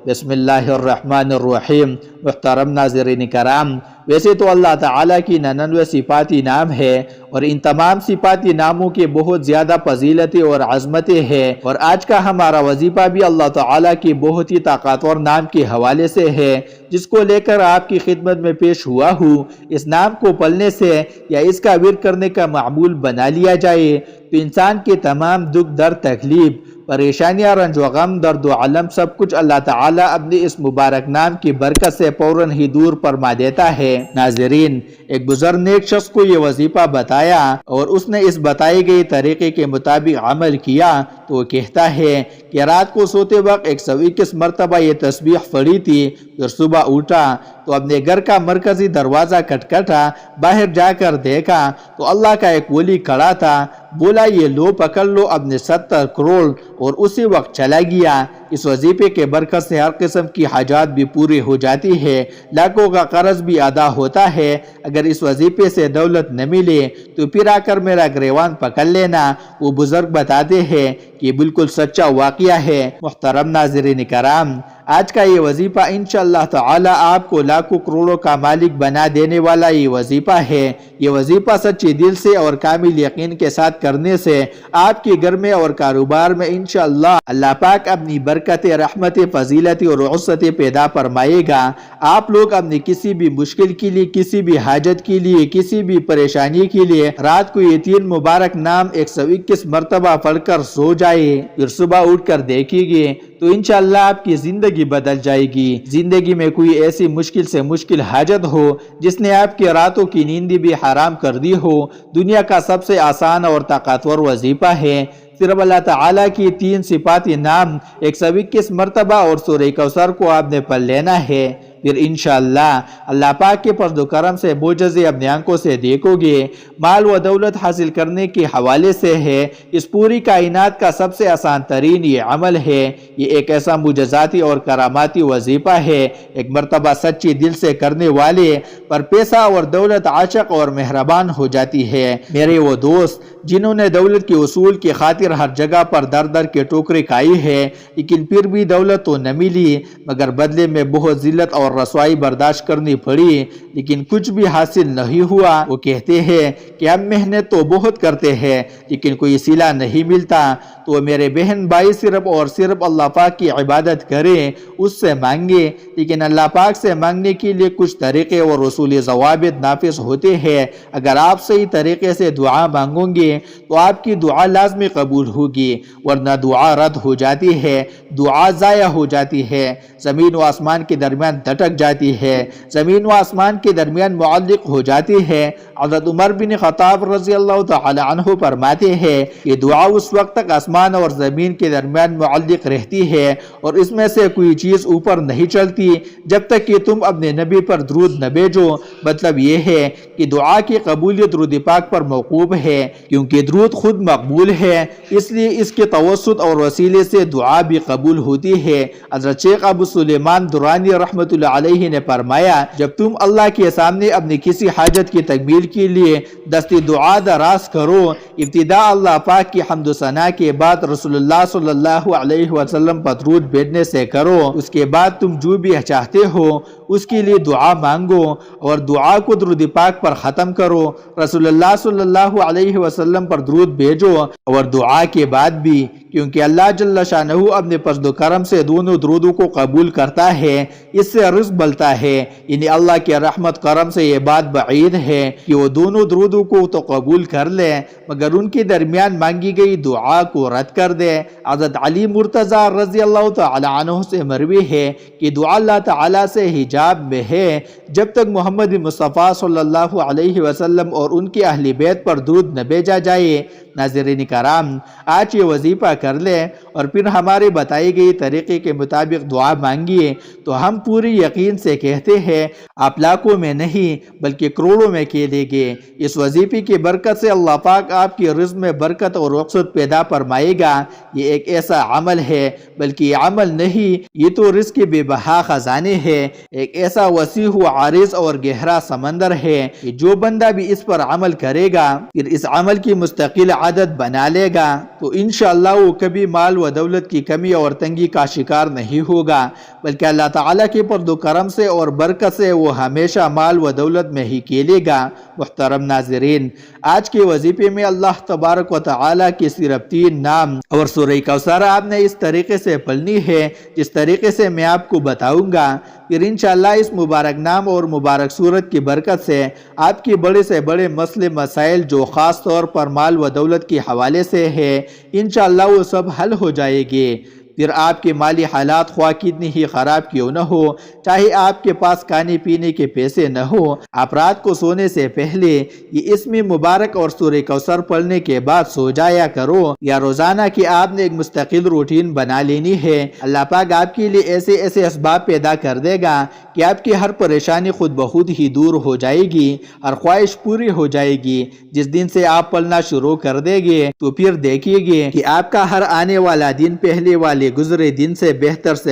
بسم اللہ الرحمن الرحیم۔ محترم ناظرین کرام، ویسے تو اللہ تعالیٰ کی 99 صفاتی نام ہے اور ان تمام صفاتی ناموں کے بہت زیادہ فضیلتیں اور عظمتیں ہیں، اور آج کا ہمارا وظیفہ بھی اللہ تعالیٰ کی بہت ہی طاقتور نام کے حوالے سے ہے، جس کو لے کر آپ کی خدمت میں پیش ہوا ہوں۔ اس نام کو پڑھنے سے یا اس کا ورد کرنے کا معمول بنا لیا جائے تو انسان کے تمام دکھ درد تکلیف پریشانیاں رنج و غم درد و علم سب کچھ اللہ تعالیٰ اپنے اس مبارک نام کی برکت سے فوراً ہی دور فرما دیتا ہے۔ ناظرین، ایک بزرگ نیک شخص کو یہ وظیفہ بتایا اور اس نے اس بتائی گئی طریقے کے مطابق عمل کیا تو وہ کہتا ہے کہ رات کو سوتے وقت 121 مرتبہ یہ تسبیح پڑھی تھی، پھر صبح اٹھا تو اپنے گھر کا مرکزی دروازہ کھٹکھٹا، باہر جا کر دیکھا تو اللہ کا ایک ولی کھڑا تھا، بولا یہ لو پکڑ لو اپنے 70 کروڑ، اور اسی وقت چلا گیا۔ اس وظیفے کے برکت سے ہر قسم کی حاجات بھی پوری ہو جاتی ہے، لاکھوں کا قرض بھی ادا ہوتا ہے۔ اگر اس وظیفے سے دولت نہ ملے تو پھر آ کر میرا گریوان پکڑ لینا۔ وہ بزرگ بتاتے ہیں کہ یہ بالکل سچا واقعہ ہے۔ محترم ناظرین کرام، آج کا یہ وظیفہ انشاءاللہ تعالی آپ کو لاکھوں کروڑوں کا مالک بنا دینے والا یہ وظیفہ ہے۔ یہ وظیفہ سچے دل سے اور کامل یقین کے ساتھ کرنے سے آپ کے گھر میں اور کاروبار میں انشاءاللہ اللہ پاک اپنی برکت، رحمت، فضیلت اور وسعت پیدا فرمائے گا۔ آپ لوگ اپنی کسی بھی مشکل کے لیے، کسی بھی حاجت کے لیے، کسی بھی پریشانی کے لیے رات کو یہ 3 مبارک نام 121 مرتبہ پڑھ کر سو جائے، پھر صبح اٹھ کر دیکھیں گے تو انشاءاللہ آپ کی زندگی بدل جائے گی۔ زندگی میں کوئی ایسی مشکل سے مشکل حاجت ہو جس نے آپ کی راتوں کی نیند بھی حرام کر دی ہو، دنیا کا سب سے آسان اور طاقتور وظیفہ ہے۔ صرف اللہ تعالیٰ کی 3 صفاتی نام 121 مرتبہ اور سورہ کوثر کو آپ نے پڑھ لینا ہے، پھر انشاءاللہ اللہ پاک کے فضل و کرم سے معجزے اپنی آنکھوں سے دیکھو گے۔ مال و دولت حاصل کرنے کے حوالے سے ہے، اس پوری کائنات کا سب سے آسان ترین یہ عمل ہے۔ یہ ایک ایسا معجزاتی اور کراماتی وظیفہ ہے، ایک مرتبہ سچی دل سے کرنے والے پر پیسہ اور دولت عاشق اور مہربان ہو جاتی ہے۔ میرے وہ دوست جنہوں نے دولت کے اصول کی خاطر ہر جگہ پر در در کے ٹوکرے کھائی ہے، لیکن پھر بھی دولت تو نہ ملی، مگر بدلے میں بہت ذلت اور رسوائی برداشت کرنی پڑی، لیکن کچھ بھی حاصل نہیں ہوا۔ وہ کہتے ہیں کہ ہم محنت تو بہت کرتے ہیں لیکن کوئی صلہ نہیں ملتا۔ تو میرے بہن بھائی صرف اور صرف اللہ پاک کی عبادت کریں، اس سے مانگے، لیکن اللہ پاک سے مانگنے کے لیے کچھ طریقے اور اصول ضوابط نافذ ہوتے ہیں۔ اگر آپ صحیح طریقے سے دعا مانگو گے تو آپ کی دعا لازمی قبول ہوگی، ورنہ دعا رد ہو جاتی ہے، دعا ضائع ہو جاتی ہے، زمین و آسمان کے درمیان دھٹک جاتی ہے، زمین و آسمان کے درمیان معلق ہو جاتی ہے۔ حضرت عمر بن خطاب رضی اللہ تعالی عنہ فرماتے ہیں کہ دعا اس وقت تک آسمان اور زمین کے درمیان معلق رہتی ہے اور اس میں سے کوئی چیز اوپر نہیں چلتی جب تک کہ تم اپنے نبی پر درود نہ بھیجو۔ مطلب یہ ہے کہ دعا کی قبولیت درود پاک پر موقوف ہے، کیونکہ درود خود مقبول ہے، اس لیے اس کے توسط اور وسیلے سے دعا بھی قبول ہوتی ہے۔ حضرت شیخ ابو سلیمان درانی رحمۃ اللہ علیہ نے فرمایا، جب تم اللہ کے سامنے اپنی کسی حاجت کی تکمیل کے لیے دستی دعا دراز کرو، ابتدا اللہ پاک کی حمد و ثنا کے بعد رسول اللہ صلی اللہ علیہ وسلم پر درود بھیجنے سے کرو۔ اس کے بعد تم جو بھی چاہتے ہو اس کے لیے دعا مانگو اور دعا کو درود پاک پر ختم کرو، رسول اللہ صلی اللہ علیہ وسلم پر درود بھیجو اور دعا کے بعد بھی، کیونکہ اللہ جل شانہ اپنے فضل و کرم سے دونوں درودوں کو قبول کرتا ہے، اس سے رزق بلتا ہے۔ یعنی اللہ کے رحمت کرم سے یہ بات بعید ہے کہ وہ دونوں درودوں کو تو قبول کر لے مگر ان کے درمیان مانگی گئی دعا کو رد کر دے۔ حضرت علی مرتضی رضی اللہ تعالی عنہ سے مروی ہے کہ دعا اللہ تعالی سے حجاب میں ہے، جب تک محمد مصطفیٰ صلی اللہ علیہ وسلم اور ان کے اہل بیت پر درود نہ بھیجا جائے۔ ناظرین کرام، آج یہ وظیفہ کر لیں اور پھر ہمارے بتائی گئی طریقے کے مطابق دعا مانگیے تو ہم پوری یقین سے کہتے ہیں آپ لاکھوں میں نہیں بلکہ کروڑوں میں کھیلیں گے۔ اس وظیفے کی برکت سے اللہ پاک آپ کی رزق میں برکت اور وسعت پیدا فرمائے گا۔ یہ ایک ایسا عمل ہے، بلکہ یہ عمل نہیں، یہ تو رزق کے بے بہا خزانے ہے، ایک ایسا وسیع و عریض اور گہرا سمندر ہے کہ جو بندہ بھی اس پر عمل کرے گا پھر اس عمل کی مستقل عادت بنا لے گا تو انشاءاللہ وہ کبھی مال و دولت کی کمی اور تنگی کا شکار نہیں ہوگا، بلکہ اللہ تعالیٰ کے فضل و کرم سے اور برکت سے وہ ہمیشہ مال و دولت میں ہی کھیلے گا۔ محترم ناظرین، آج کے وظیفے میں اللہ تبارک و تعالیٰ کے صرف 3 نام اور سورہ کوثر آپ نے اس طریقے سے پڑھنی ہے جس طریقے سے میں آپ کو بتاؤں گا۔ پھر انشاءاللہ اس مبارک نام اور مبارک صورت کی برکت سے آپ کی بڑے سے بڑے مسئلے مسائل جو خاص طور پر مال و دولت کے حوالے سے ہے انشاءاللہ وہ سب حل ہو جائے گے۔ پھر آپ کے مالی حالات خواہ کتنی ہی خراب کیوں نہ ہو، چاہے آپ کے پاس کھانے پینے کے پیسے نہ ہو، آپ رات کو سونے سے پہلے یہ اسم مبارک اور سورہ کوثر پڑھنے کے بعد سو جایا کرو، یا روزانہ کی آپ نے ایک مستقل روٹین بنا لینی ہے۔ اللہ پاک آپ کے لیے ایسے ایسے اسباب پیدا کر دے گا کہ آپ کی ہر پریشانی خود بخود ہی دور ہو جائے گی، ہر خواہش پوری ہو جائے گی۔ جس دن سے آپ پڑھنا شروع کر دیں گے تو پھر دیکھیے گے کہ آپ کا ہر آنے والا دن پہلے والے گزرے دن سے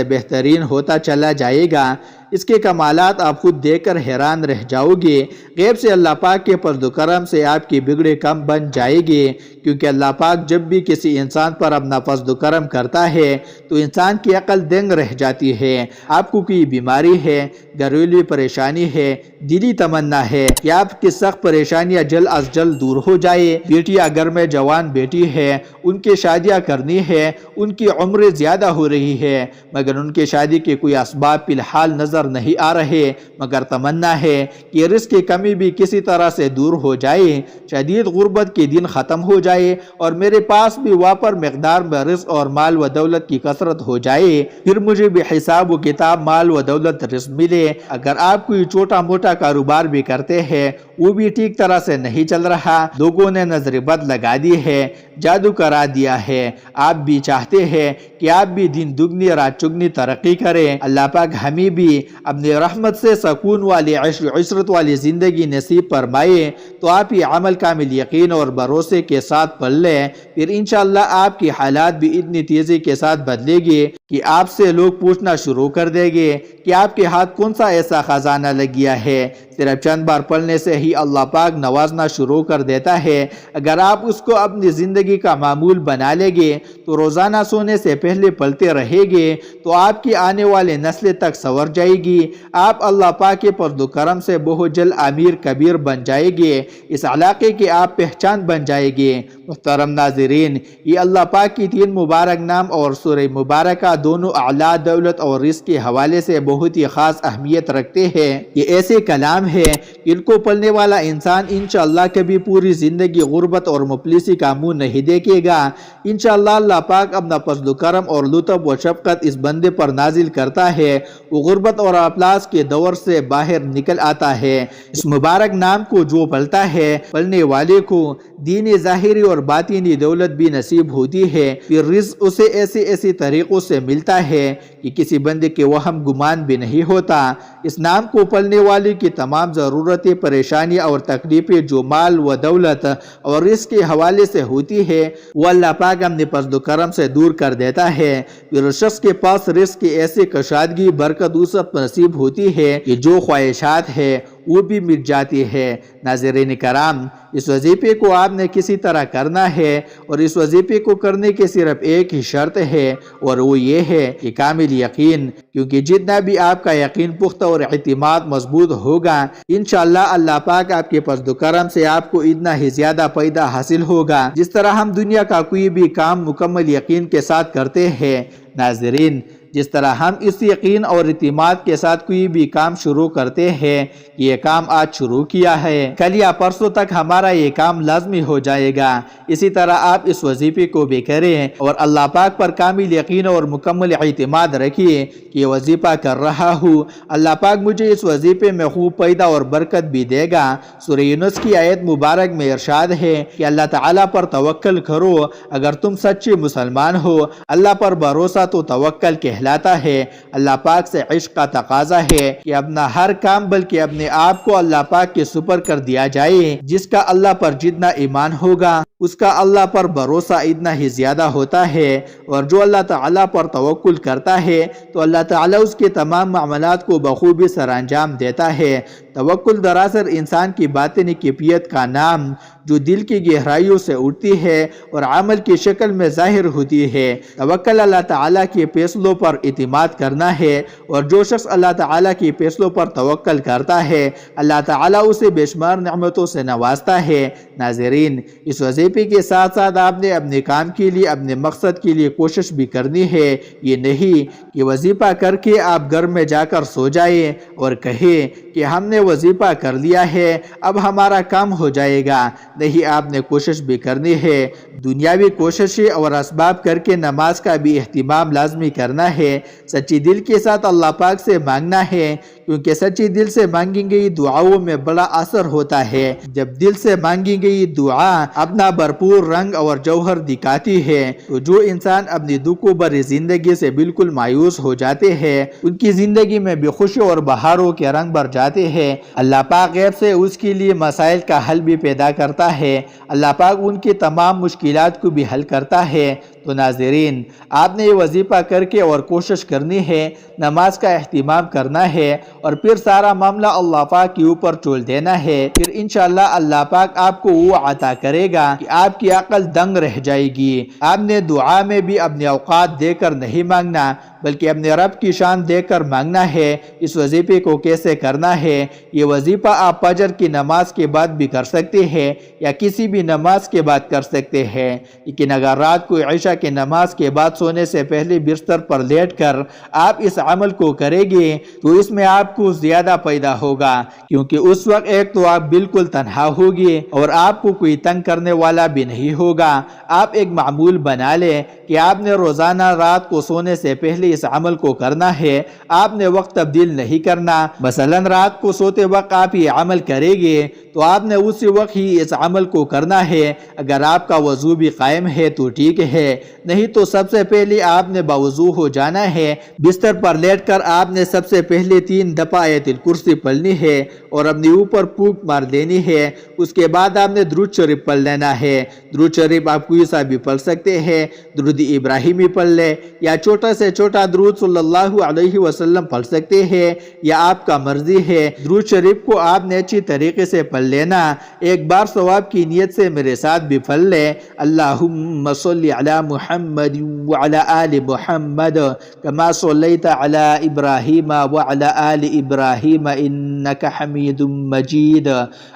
بہترین ہوتا چلا جائے گا۔ اس کے کمالات آپ خود دیکھ کر حیران رہ جاؤ گے۔ غیب سے اللہ پاک کے فضل و کرم سے آپ کی بگڑے کم بن جائے گے، کیونکہ اللہ پاک جب بھی کسی انسان پر اپنا فضل و کرم کرتا ہے تو انسان کی عقل دنگ رہ جاتی ہے۔ آپ کو کوئی بیماری ہے، گھریلو پریشانی ہے، دلی تمنا ہے کہ آپ کی سخت پریشانیاں جلد از جلد دور ہو جائے۔ بیٹی اگر میں جوان بیٹی ہے، ان کی شادیاں کرنی ہے، ان کی عمر زیادہ ہو رہی ہے مگر ان کی شادی کے کوئی اسباب فی الحال نظر نہیں آ رہے، مگر تمنا ہے کہ رزق کی کمی بھی کسی طرح سے دور ہو جائے، شدید غربت کے دن ختم ہو جائے اور میرے پاس بھی وافر مقدار میں رزق اور مال و دولت کی کثرت ہو جائے، پھر مجھے بھی حساب و کتاب مال و دولت رزق ملے۔ اگر آپ کوئی چھوٹا موٹا کاروبار بھی کرتے ہیں، وہ بھی ٹھیک طرح سے نہیں چل رہا، لوگوں نے نظر بد لگا دی ہے، جادو کرا دیا ہے، آپ بھی چاہتے ہیں کہ آپ بھی دن دگنی رات چگنی ترقی کریں، اللہ پاک ہمیں بھی اپنی رحمت سے سکون والی عشرت والی زندگی نصیب فرمائے، تو آپ یہ عمل کامل یقین اور بھروسے کے ساتھ پڑھ لیں، پھر انشاءاللہ آپ کی حالات بھی اتنی تیزی کے ساتھ بدلے گی کہ آپ سے لوگ پوچھنا شروع کر دیں گے کہ آپ کے ہاتھ کون سا ایسا خزانہ لگ گیا ہے۔ صرف چند بار پڑھنے سے ہی اللہ پاک نوازنا شروع کر دیتا ہے۔ اگر آپ اس کو اپنی زندگی کا معمول بنا لیں گے تو روزانہ سونے سے پہلے پڑھتے رہے گے تو آپ کی آنے والے نسل تک سنور جائے گی۔ آپ اللہ پاک کے فضل و کرم سے بہت جلد امیر کبیر بن جائے گے، اس علاقے کے آپ پہچان بن جائے گے۔ محترم ناظرین، یہ اللہ پاک کی 3 مبارک نام اور سورہ مبارکہ دونوں اعلیٰ دولت اور رزق کے حوالے سے بہت ہی خاص اہمیت رکھتے ہیں۔ یہ ایسے کلام ہے ان کو پڑھنے والا انسان انشاءاللہ کبھی پوری زندگی غربت اور مفلسی کا منہ نہیں دیکھے گا۔ انشاءاللہ اللہ پاک اپنا فضل و کرم اور لطف و شفقت اس بندے پر نازل کرتا ہے، وہ غربت اور افلاس کے دور سے باہر نکل آتا ہے۔ اس مبارک نام کو جو پڑھتا ہے، پڑھنے والے کو دینی ظاہری اور باطنی دولت بھی نصیب ہوتی ہے، پھر رزق اسے ایسے طریقوں سے ملتا ہے کہ کسی بندے کے وہم گمان بھی نہیں ہوتا۔ اس نام کو پڑھنے والے کی تمام ضرورتیں، پریشانیاں اور تکلیفیں جو مال و دولت اور رزق کے حوالے سے ہوتی ہے وہ اللہ پاک اپنے فضل و کرم سے دور کر دیتا ہے۔ پھر اس شخص کے پاس رزق کی ایسی کشادگی برکت وسعت نصیب ہوتی ہے کہ جو خواہشات ہے وہ بھی مٹ جاتی ہے۔ ناظرین کرام، اس وظیفے کو آپ نے کسی طرح کرنا ہے اور اس وظیفے کو کرنے کے صرف ایک ہی شرط ہے اور وہ یہ ہے کہ کامل یقین، کیونکہ جتنا بھی آپ کا یقین پختہ اور اعتماد مضبوط ہوگا انشاءاللہ اللہ پاک آپ کے فضل و کرم سے آپ کو اتنا ہی زیادہ فائدہ حاصل ہوگا جس طرح ہم دنیا کا کوئی بھی کام مکمل یقین کے ساتھ کرتے ہیں۔ ناظرین، جس طرح ہم اس یقین اور اعتماد کے ساتھ کوئی بھی کام شروع کرتے ہیں کہ یہ کام آج شروع کیا ہے، کل یا پرسوں تک ہمارا یہ کام لازمی ہو جائے گا، اسی طرح آپ اس وظیفے کو بھی کریں اور اللہ پاک پر کامل یقین اور مکمل اعتماد رکھیے کہ یہ وظیفہ کر رہا ہوں، اللہ پاک مجھے اس وظیفے میں خوب پیدا اور برکت بھی دے گا۔ سورہ یونس کی آیت مبارک میں ارشاد ہے کہ اللہ تعالیٰ پر توکل کرو اگر تم سچے مسلمان ہو۔ اللہ پر بھروسہ تو توکل کہلاتا ہے۔ اللہ پاک سے عشق کا تقاضا ہے کہ اپنا ہر کام بلکہ اپنے آپ کو اللہ پاک کے سپر کر دیا جائے۔ جس کا اللہ پر جتنا ایمان ہوگا اس کا اللہ پر بھروسہ اتنا ہی زیادہ ہوتا ہے، اور جو اللہ تعالیٰ پر توکل کرتا ہے تو اللہ تعالیٰ اس کے تمام معاملات کو بخوبی سر انجام دیتا ہے۔ توکل دراصل انسان کی باطنی کیفیت کا نام جو دل کی گہرائیوں سے اٹھتی ہے اور عمل کی شکل میں ظاہر ہوتی ہے۔ توکل اللہ تعالیٰ کے فیصلوں پر اعتماد کرنا ہے، اور جو شخص اللہ تعالیٰ کے فیصلوں پر توکل کرتا ہے اللہ تعالیٰ اسے بے شمار نعمتوں سے نوازتا ہے۔ ناظرین، اس وظیفے کے ساتھ ساتھ آپ نے اپنے کام کے لیے، اپنے مقصد کے لیے کوشش بھی کرنی ہے۔ یہ نہیں کہ وظیفہ کر کے آپ گھر میں جا کر سو جائیں اور کہیں کہ ہم نے وظیفہ کر لیا ہے اب ہمارا کام ہو جائے گا۔ نہیں، آپ نے کوشش بھی کرنی ہے، دنیاوی کوششیں اور اسباب کر کے نماز کا بھی اہتمام لازمی کرنا ہے۔ سچی دل کے ساتھ اللہ پاک سے مانگنا ہے، کیونکہ سچی دل سے مانگی گئی دعاؤں میں بڑا اثر ہوتا ہے۔ جب دل سے مانگی گئی دعا اپنا بھرپور رنگ اور جوہر دکھاتی ہے تو جو انسان اپنی دکھوں بھری زندگی سے بالکل مایوس ہو جاتے ہیں ان کی زندگی میں بھی خوشی اور بہاروں کے رنگ بھر جاتے ہیں۔ اللہ پاک غیب سے اس کے لیے مسائل کا حل بھی پیدا کرتا ہے۔ اللہ پاک ان کی تمام مشکلات کو بھی حل کرتا ہے۔ تو ناظرین، آپ نے یہ وظیفہ کر کے اور کوشش کرنی ہے، نماز کا اہتمام کرنا ہے، اور پھر سارا معاملہ اللہ پاک کے اوپر چھوڑ دینا ہے۔ پھر انشاءاللہ اللہ پاک آپ کو وہ عطا کرے گا کہ آپ کی عقل دنگ رہ جائے گی۔ آپ نے دعا میں بھی اپنے اوقات دے کر نہیں مانگنا بلکہ اپنے رب کی شان دے کر مانگنا ہے۔ اس وظیفے کو کیسے کرنا ہے؟ یہ وظیفہ آپ فجر کی نماز کے بعد بھی کر سکتے ہیں یا کسی بھی نماز کے بعد کر سکتے ہیں، لیکن اگر رات کو عشاء کی نماز کے بعد سونے سے پہلے بستر پر لیٹ کر آپ اس عمل کو کریں گے تو اس میں آپ کو زیادہ پیدا ہوگا، کیونکہ اس وقت ایک تو آپ بالکل تنہا ہوگی اور آپ کو کوئی تنگ کرنے والا بھی نہیں ہوگا۔ آپ ایک معمول بنا لیں کہ آپ نے روزانہ رات کو سونے سے پہلے اس عمل کو کرنا ہے۔ آپ نے وقت تبدیل نہیں کرنا۔ مثلا رات کو سوتے وقت آپ یہ عمل کریں گے تو آپ نے اسی وقت ہی اس عمل کو کرنا ہے۔ اگر آپ کا وضو بھی قائم ہے تو ٹھیک ہے، نہیں تو سب سے پہلے آپ نے باوضو ہو جانا ہے۔ بستر پر لیٹ کر آپ نے سب سے پہلے 3 دفعہ آیت الکرسی پڑھنی ہے اور اپنے اوپر پھونک مار دینی ہے۔ اس کے بعد آپ نے درود شریف پڑھ لینا ہے۔ درود شریف آپ کوئی سا بھی پڑھ سکتے ہیں، درود ابراہیمی پڑھ لے یا چھوٹا سے چھوٹا درود صلی اللہ علیہ وسلم پڑھ سکتے ہیں، یا آپ کا مرضی ہے۔ درود شریف کو آپ نے اچھی طریقے سے پڑھ لینا۔ ایک بار ثواب کی نیت سے میرے ساتھ بھی پڑھ لے، اللہم صلی علی محمد وعلی آل محمد کما صلیت علی ابراہیم وعلی آل ابراہیم انک حمید مجید،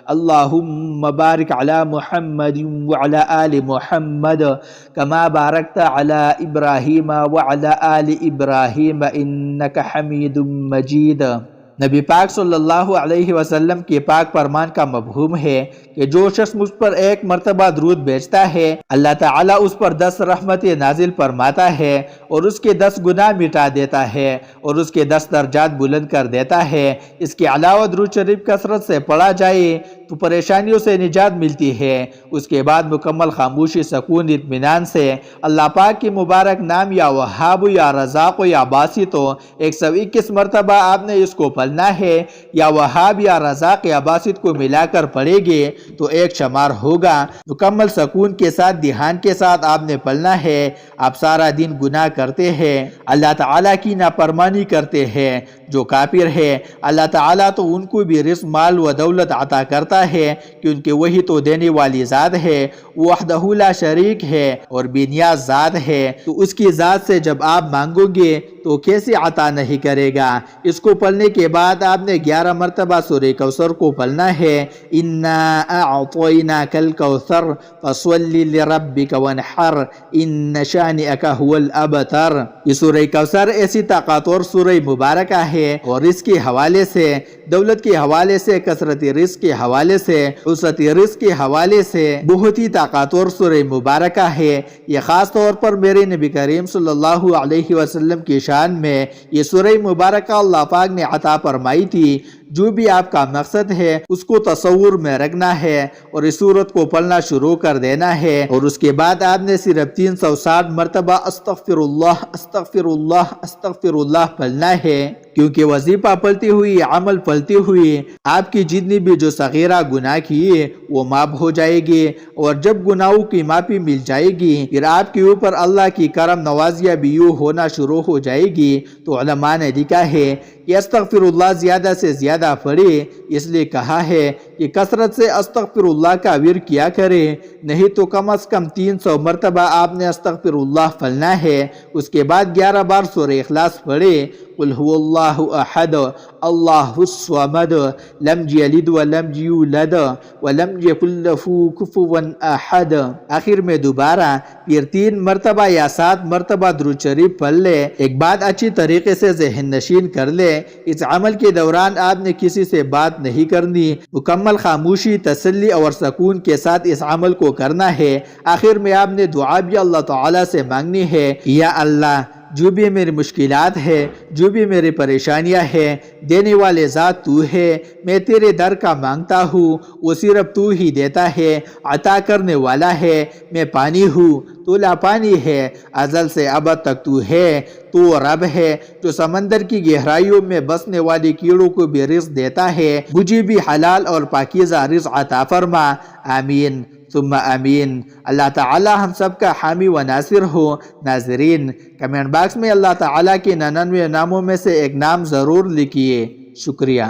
اللہم بارک علی محمد وعلی آل محمد کما بارکت علی ابراہیم وعلی آل ابراہیم انک حمید مجید۔ نبی پاک صلی اللہ علیہ وسلم کے پاک فرمان کا مفہوم ہے کہ جو شخص مجھ پر ایک مرتبہ درود بھیجتا ہے اللہ تعالیٰ اس پر 10 رحمتیں نازل فرماتا ہے اور اس کے 10 گناہ مٹا دیتا ہے اور اس کے 10 درجات بلند کر دیتا ہے۔ اس کے علاوہ درود شریف کثرت سے پڑھا جائے تو پریشانیوں سے نجات ملتی ہے۔ اس کے بعد مکمل خاموشی، سکون، اطمینان سے اللہ پاک کی مبارک نام یا وہاب یا رزاق یا باسط 121 مرتبہ آپ نے اس کو پڑھنا ہے، یا وہاب یا رزاق یا باسط کو ملا کر پڑھے گے تو ایک شمار ہوگا۔ مکمل سکون کے ساتھ، دھیان کے ساتھ آپ نے پڑھنا ہے۔ آپ سارا دن گناہ کرتے ہیں، اللہ تعالیٰ کی نافرمانی کرتے ہیں، جو کافر ہے اللہ تعالیٰ تو ان کو بھی رزق، مال و دولت عطا کرتا ہے، کیونکہ وہی تو دینے والی ذات ہے، وحدہ لا شریک ہے اور بے نیاز ذات ہے۔ تو اس کی ذات سے جب آپ مانگو گے تو کیسے عطا نہیں کرے گا؟ اس کو پڑھنے کے بعد آپ نے 11 مرتبہ سورہ کوثر کو پڑھنا ہے، انا اعطیناک الکوثر فصلی لربک وانحر ان شانئک هو الابتر۔ یہ سورہ کوثر ایسی طاقتور سورہ مبارکہ ہے اور اس کے حوالے سے، دولت کے حوالے سے، کثرت رزق کے حوالے سے، وسعت رزق کے حوالے سے بہت ہی طاقتور سورہ مبارکہ ہے۔ یہ خاص طور پر میرے نبی کریم صلی اللہ علیہ وسلم کی شان میں یہ سورہ مبارکہ اللہ پاک نے عطا فرمائی تھی۔ جو بھی آپ کا مقصد ہے اس کو تصور میں رکھنا ہے اور اس سورت کو پڑھنا شروع کر دینا ہے، اور اس کے بعد آپ نے صرف 360 مرتبہ استغفر اللہ استغفر اللہ استغفر اللہ پڑھنا ہے، کیونکہ وظیفہ پڑھتے ہوئے، عمل پڑھتے ہوئے آپ کی جتنی بھی جو صغیرہ گناہ کیے وہ معاف ہو جائے گی، اور جب گناہوں کی معافی مل جائے گی پھر آپ کے اوپر اللہ کی کرم نوازیاں بھی یوں ہونا شروع ہو جائے گی۔ تو علماء نے لکھا ہے کہ کہ استغفراللہ زیادہ سے زیادہ پڑھے، اس لیے کہا ہے کہ کثرت سے استغفراللہ کا ورد کیا کرے، نہیں تو کم از کم 300 مرتبہ آپ نے استغفراللہ پڑھنا ہے۔ اس کے بعد 11 بار سورہ اخلاص پڑھے، قل هو اللہ احد اللہ الصمد لم یلد ولم یولد ولم یکن له کفوا احد۔ آخر میں دوبارہ پھر 3 مرتبہ یا 7 مرتبہ درود شریف پڑھ لے۔ ایک بات اچھی طریقے سے ذہن نشین کر لے، اس عمل کے دوران آپ نے کسی سے بات نہیں کرنی، مکمل خاموشی، تسلی اور سکون کے ساتھ اس عمل کو کرنا ہے۔ آخر میں آپ نے دعا بھی اللہ تعالیٰ سے مانگنی ہے، یا اللہ جو بھی میری مشکلات ہے، جو بھی میری پریشانیاں ہیں، دینے والے ذات تو ہے، میں تیرے در کا مانگتا ہوں، وہ صرف تو ہی دیتا ہے، عطا کرنے والا ہے، میں پانی ہوں، تو لا پانی ہے، ازل سے ابد تک تو ہے، تو رب ہے جو سمندر کی گہرائیوں میں بسنے والے کیڑوں کو بھی رزق دیتا ہے، مجھے بھی حلال اور پاکیزہ رزق عطا فرما، آمین ثم آمین۔ اللہ تعالی ہم سب کا حامی و ناصر ہو۔ ناظرین کمنٹ باکس میں اللہ تعالی کے 99 ناموں میں سے ایک نام ضرور لکھیے۔ شکریہ۔